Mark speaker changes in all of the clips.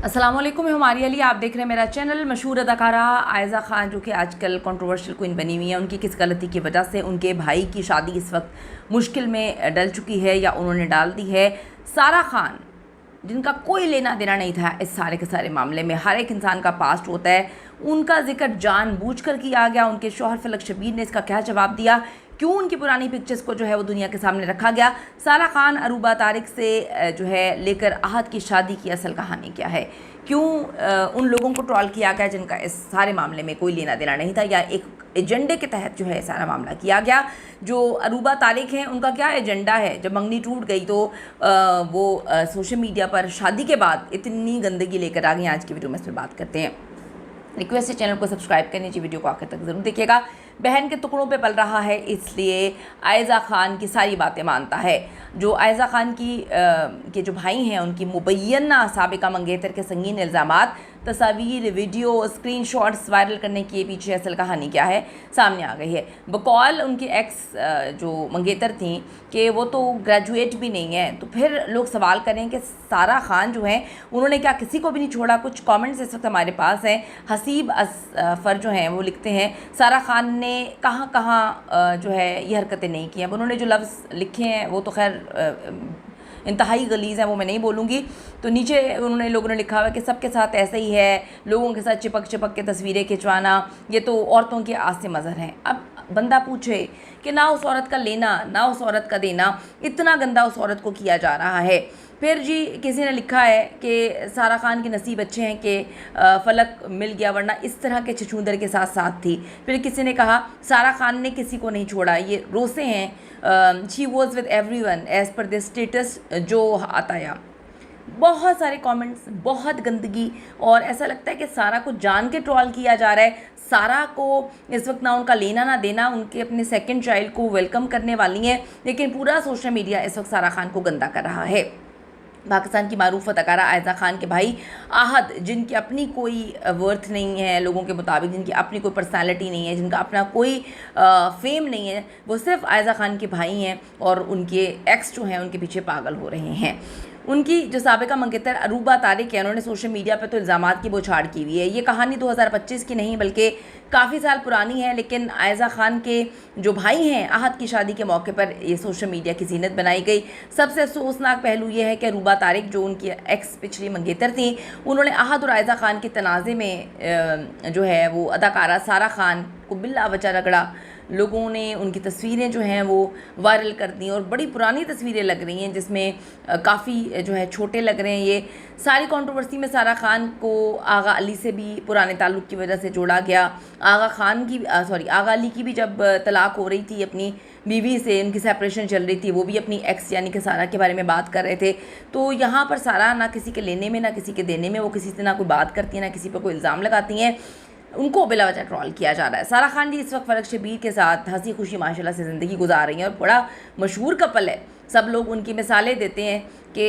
Speaker 1: अस्सलाम वालेकुम, मैं हमारी अली, आप देख रहे हैं मेरा चैनल। मशहूर अदाकारा आयज़ा ख़ान जो कि आजकल कंट्रोवर्शियल क्वीन बनी हुई है, उनकी किस गलती की वजह से उनके भाई की शादी इस वक्त मुश्किल में डल चुकी है या उन्होंने डाल दी है। सारा खान जिनका कोई लेना देना नहीं था इस सारे के सारे मामले में, हर एक इंसान का पास्ट होता है, उनका जिक्र जानबूझकर किया गया। उनके शौहर फलक शबीर ने इसका क्या जवाब दिया, क्यों उनकी पुरानी पिक्चर्स को जो है वो दुनिया के सामने रखा गया, सारा खान अरूबा तारिक से जो है लेकर आहद की शादी की असल कहानी क्या है, क्यों उन लोगों को ट्रॉल किया गया जिनका इस सारे मामले में कोई लेना देना नहीं था, या एक एजेंडे के तहत जो है सारा मामला किया गया। जो अरूबा तारिक हैं उनका क्या एजेंडा है, जब मंगनी टूट गई तो वो सोशल मीडिया पर शादी के बाद इतनी गंदगी लेकर आ गई। आज की वीडियो में इस पर बात करते हैं। रिक्वेस्ट है चैनल को सब्सक्राइब करनी चाहिए, वीडियो को आखिर तक ज़रूर देखिएगा। बहन के टुकड़ों पे पल रहा है इसलिए आयज़ा ख़ान की सारी बातें मानता है। जो आयज़ा ख़ान के जो भाई हैं उनकी मुबैना साबिका मंगेतर के संगीन इल्ज़ामात, तस्वीर, वीडियो, स्क्रीनशॉट्स वायरल करने के पीछे असल कहानी क्या है सामने आ गई है। बकौल उनके एक्स जो मंगेतर थी कि वो तो ग्रेजुएट भी नहीं है, तो फिर लोग सवाल करें कि सारा खान जो है उन्होंने क्या किसी को भी नहीं छोड़ा। कुछ कमेंट्स इस वक्त हमारे पास हैं। हसीब असफर जो हैं वो लिखते हैं सारा खान ने कहाँ कहाँ जो है ये हरकतें नहीं की हैं। अब उन्होंने जो लफ्ज़ लिखे हैं वो तो खैर इंतहाई गलीज़ है, वो मैं नहीं बोलूँगी। तो नीचे उन्होंने लोगों ने लिखा हुआ है कि सबके साथ ऐसे ही है, लोगों के साथ चिपक चिपक के तस्वीरें खिंचवाना ये तो औरतों के आसे मज़हर हैं। अब बंदा पूछे कि ना उस औरत का लेना ना उस औरत का देना, इतना गंदा उस औरत को किया जा रहा है। फिर जी किसी ने लिखा है कि सारा खान के नसीब अच्छे हैं कि फलक मिल गया, वरना इस तरह के छछूंदर के साथ साथ थी। फिर किसी ने कहा सारा खान ने किसी को नहीं छोड़ा, ये रोसे हैं, she was with everyone as per this status जो आताया। बहुत सारे कमेंट्स, बहुत गंदगी, और ऐसा लगता है कि सारा को जान के ट्रोल किया जा रहा है। सारा को इस वक्त ना उनका लेना ना देना, उनके अपने सेकंड चाइल्ड को वेलकम करने वाली हैं, लेकिन पूरा सोशल मीडिया इस वक्त सारा खान को गंदा कर रहा है। पाकिस्तान की मारूफ अदाकारा आयज़ा ख़ान के भाई आहद, जिनकी अपनी कोई वर्थ नहीं है लोगों के मुताबिक, जिनकी अपनी कोई पर्सनालिटी नहीं है, जिनका अपना कोई फेम नहीं है, वो सिर्फ आयज़ा ख़ान के भाई हैं और उनके एक्स जो हैं उनके पीछे पागल हो रहे हैं। उनकी जो साबिका मंगेतर अरूबा तारिक है, उन्होंने सोशल मीडिया पर तो इल्ज़ामात की बौछार की हुई है। ये कहानी 2025 की नहीं बल्कि काफ़ी साल पुरानी है, लेकिन आयज़ा ख़ान के जो भाई हैं आहद की शादी के मौके पर ये सोशल मीडिया की ज़ीनत बनाई गई। सबसे अफसोसनाक पहलू ये है कि अरूबा तारिक जो उनकी एक्स पिछली मंगेतर थी, उन्होंने आहद और आयज़ा ख़ान के तनाज़े में जो है वो अदाकारा सारा खान को बिला वजह रगड़ा। लोगों ने उनकी तस्वीरें जो हैं वो वायरल कर दी और बड़ी पुरानी तस्वीरें लग रही हैं जिसमें काफ़ी जो है छोटे लग रहे हैं। ये सारी कंट्रोवर्सी में सारा खान को आगा अली से भी पुराने ताल्लुक़ की वजह से जोड़ा गया। आगा अली की भी जब तलाक हो रही थी अपनी बीवी से, उनकी सेपरेशन चल रही थी, वो भी अपनी एक्स यानी कि सारा के बारे में बात कर रहे थे। तो यहाँ पर सारा ना किसी के लेने में ना किसी के देने में, वो किसी से ना कोई बात करती हैं ना किसी पर कोई इल्ज़ाम लगाती हैं, उनको बिला वजह ट्रॉल किया जा रहा है। सारा खान जी इस वक्त फलक शबीर के साथ हंसी खुशी माशाल्लाह से ज़िंदगी गुजार रही हैं और बड़ा मशहूर कपल है। सब लोग उनकी मिसालें देते हैं कि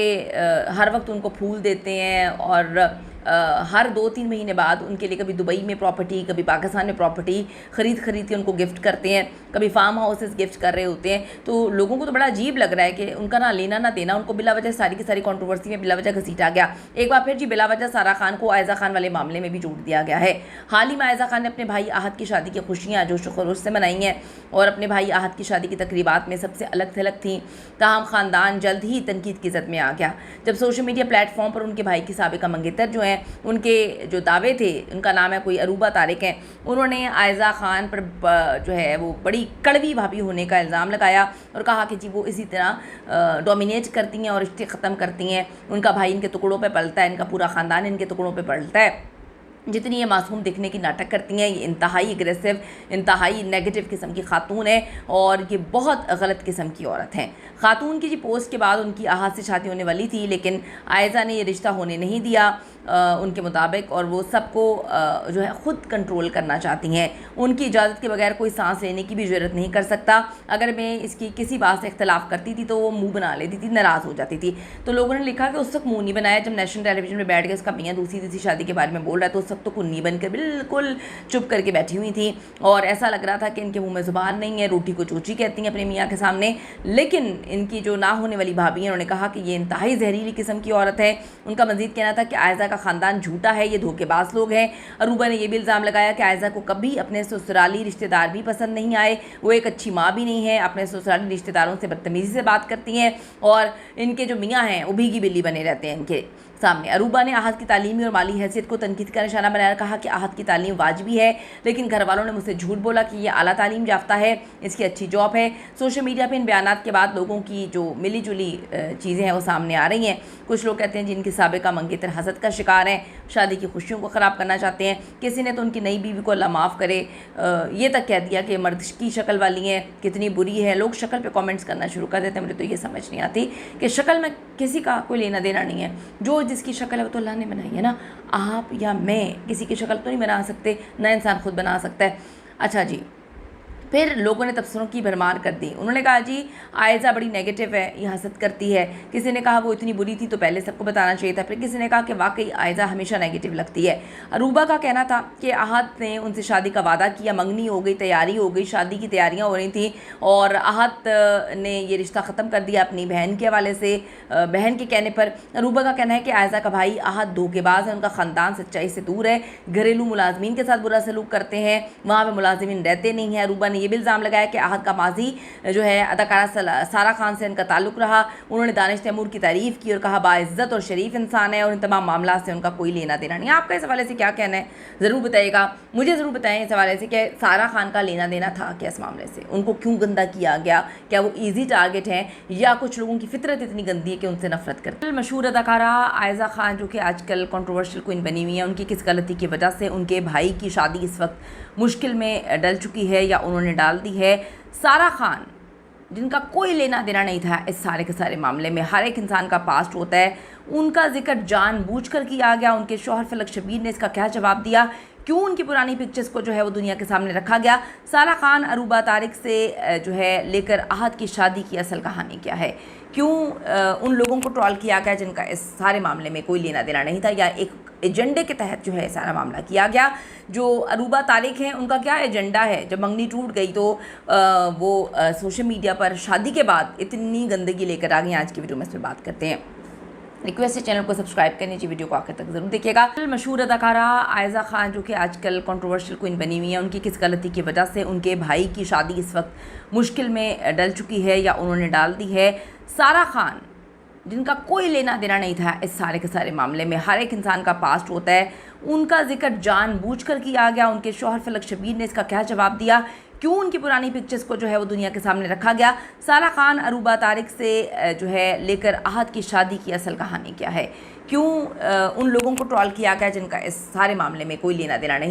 Speaker 1: हर वक्त उनको फूल देते हैं और हर 2-3 महीने बाद उनके लिए कभी दुबई में प्रॉपर्टी, कभी पाकिस्तान में प्रॉपर्टी खरीद के उनको गिफ्ट करते हैं, कभी फार्म हाउसेस गिफ्ट कर रहे होते हैं। तो लोगों को तो बड़ा अजीब लग रहा है कि उनका ना लेना ना देना, उनको बिला वजह सारी की सारी कंट्रोवर्सी में बिला वजह घसीटा गया। एक बार फिर जी बिला वजह सारा खान को आयज़ा ख़ान वाले मामले में भी जोड़ दिया गया है। हाल ही में आयज़ा ख़ान ने अपने भाई आहद की शादी की खुशियाँ जोश खरोश से मनाई हैं और अपने भाई आहद की शादी की तकरीबात में सबसे अलग थलग थी। ताहम ख़ानदान जल्द ही तनकीद की ज़द में आ गया जब सोशल मीडिया प्लेटफॉर्म पर उनके भाई की साबिका मंगेतर जो हैं, उनके जो दावे थे, उनका नाम है कोई अरूबा तारिक है, उन्होंने आयज़ा ख़ान पर जो है वो बड़ी कड़वी भाभी होने का इल्ज़ाम लगाया और कहा कि जी वो इसी तरह डोमिनेट करती हैं और रिश्ते ख़त्म करती हैं। उनका भाई इनके टुकड़ों पे पलता है, इनका पूरा ख़ानदान इनके टुकड़ों पे पलता है। जितनी ये मासूम दिखने की नाटक करती हैं, ये इंतहाई एग्रेसिव, इंतहाई नेगेटिव किस्म की खातून है और ये बहुत गलत किस्म की औरत हैं। खातून की जी पोस्ट के बाद उनकी आहद से शादी होने वाली थी, लेकिन आयज़ा ने ये रिश्ता होने नहीं दिया उनके मुताबिक, और वो सबको जो है ख़ुद कंट्रोल करना चाहती हैं। उनकी इजाज़त के बगैर कोई सांस लेने की भी ज़रूरत नहीं कर सकता। अगर मैं इसकी किसी बात से इख्तलाफ करती थी तो वो मुँह बना लेती थी, नाराज़ हो जाती थी। तो लोगों ने लिखा कि उस वक्त मुँह नहीं बनाया जब नेशनल टेलीविज़न में बैठ के उसका मियाँ दूसरी तीसरी शादी के बारे में बोल रहा है, तो उस वक्त तो कुन्नी बनकर बिल्कुल चुप करके बैठी हुई थी और ऐसा लग रहा था कि इनके मुँह में ज़ुबान नहीं है, रोटी को चूची कहती हैं अपने मियाँ के सामने। लेकिन इनकी जो ना होने वाली भाभी हैं, उन्होंने कहा कि ये इंतहाई जहरीली किस्म की औरत है। उनका मज़ीद कहना था कि आयज़ा का ख़ानदान झूठा है, ये धोखेबाज लोग हैं। अरूबा ने यह भी इल्ज़ाम लगाया कि आयज़ा को कभी अपने ससुराली रिश्तेदार भी पसंद नहीं आए, वो एक अच्छी माँ भी नहीं है, अपने ससुराली रिश्तेदारों से बदतमीज़ी से बात करती हैं और इनके जो मियाँ हैं वो भीगी बिल्ली बने रहते हैं इनके सामने। अरूबा ने आहत की तालीमी और माली हैसियत को तनकीद का निशाना बनाया, कहा कि आहत की तालीम वाजिबी है, लेकिन घर वालों ने मुझसे झूठ बोला कि ये आला तालीम याफ्ता है, इसकी अच्छी जॉब है। सोशल मीडिया पे इन बयानात के बाद लोगों की जो मिली जुली चीज़ें हैं वो सामने आ रही हैं। कुछ लोग कहते हैं जिनकी साबिका मंगेतर हसद का शिकार हैं, शादी की खुशियों को ख़राब करना चाहते हैं। किसी ने तो उनकी नई बीवी को अल्लाह माफ़ करे ये तक कह दिया कि मर्द की शक्ल वाली है, कितनी बुरी है। लोग शक्ल पे कमेंट्स करना शुरू कर देते हैं। मुझे तो ये समझ नहीं आती कि शक्ल में किसी का कोई लेना देना नहीं है। जो जिसकी शक्ल है वो तो अल्लाह ने बनाई है ना, आप या मैं किसी की शक्ल तो नहीं बना सकते, ना इंसान खुद बना सकता है। अच्छा जी, फिर लोगों ने तबसरों की भरमार कर दी। उन्होंने कहा जी आयज़ा बड़ी नेगेटिव है, ये हसद करती है। किसी ने कहा वो इतनी बुरी थी तो पहले सबको बताना चाहिए था। फिर किसी ने कहा कि वाकई आयज़ा हमेशा नेगेटिव लगती है। अरूबा का कहना था कि आहत ने उनसे शादी का वादा किया, मंगनी हो गई, तैयारी हो गई, शादी की तैयारियां हो रही थी और आहत ने ये रिश्ता ख़त्म कर दिया अपनी बहन के हवाले से, बहन के कहने पर। अरूबा का कहना है कि आयज़ा का भाई आहत धोखेबाज है, उनका ख़ानदान सच्चाई से दूर है, घरेलू मुलाजमीन के साथ बुरा सलूक करते हैं, वहाँ पर मुलाजमीन रहते नहीं हैं। अरूबा ने ये भी इल्ज़ाम लगाया कि आहत का माजी जो है अदाकारा सारा खान से इनका ताल्लुक़ रहा। उन्होंने दानिश तैमूर की तारीफ़ की और कहा बाइज़्ज़त और शरीफ इंसान है और इन तमाम मामला से उनका कोई लेना देना नहीं। आपका इस हवाले से क्या कहना है ज़रूर बताइएगा, मुझे ज़रूर बताएं इस हवाले से कि सारा खान का लेना देना था क्या इस मामले से, उनको क्यों गंदा किया गया, क्या वो ईजी टारगेट हैं या कुछ लोगों की फितरत इतनी गंदी है कि उनसे नफरत करते हैं। मशहूर अदाकारा आयज़ा खान जो कि आजकल कंट्रोवर्शियल क्वीन बनी हुई है, उनकी किस गलती की वजह से उनके भाई की शादी इस वक्त मुश्किल में डल चुकी है या उन्होंने डाल दी है। सारा खान जिनका कोई लेना देना नहीं था इस सारे के सारे मामले में, हर एक इंसान का पास्ट होता है, उनका जिक्र जानबूझकर किया गया। उनके शौहर फलक शबीर ने इसका क्या जवाब दिया, क्यों उनकी पुरानी पिक्चर्स को जो है वो दुनिया के सामने रखा गया। सारा खान अरूबा तारिक से जो है लेकर आहत की शादी की असल कहानी क्या है, क्यों उन लोगों को ट्रोल किया गया जिनका इस सारे मामले में कोई लेना देना नहीं था या एक एजेंडे के तहत जो है सारा मामला किया गया। जो अरूबा तारिक हैं उनका क्या एजेंडा है, जब मंगनी टूट गई तो वो सोशल मीडिया पर शादी के बाद इतनी गंदगी लेकर आ गई। आज की वीडियो में इस पर बात करते हैं। रिक्वेस्ट है चैनल को सब्सक्राइब करनी चाहिए, वीडियो को आखिर तक ज़रूर देखिएगा। मशहूर अदाकारा आयज़ा खान जो कि आजकल कंट्रोवर्शियल क्वीन बनी हुई है, उनकी किस गलती की वजह से उनके भाई की शादी इस वक्त मुश्किल में डल चुकी है या उन्होंने डाल दी है। सारा खान जिनका कोई लेना देना नहीं था इस सारे के सारे मामले में, हर एक इंसान का पास्ट होता है, उनका जिक्र जानबूझकर किया गया। उनके शौहर फलक शबीर ने इसका क्या जवाब दिया, क्यों उनकी पुरानी पिक्चर्स को जो है वो दुनिया के सामने रखा गया। सारा खान अरूबा तारिक से जो है लेकर आहत की शादी की असल कहानी क्या है, क्यों उन लोगों को ट्रोल किया गया जिनका इस सारे मामले में कोई लेना देना नहीं।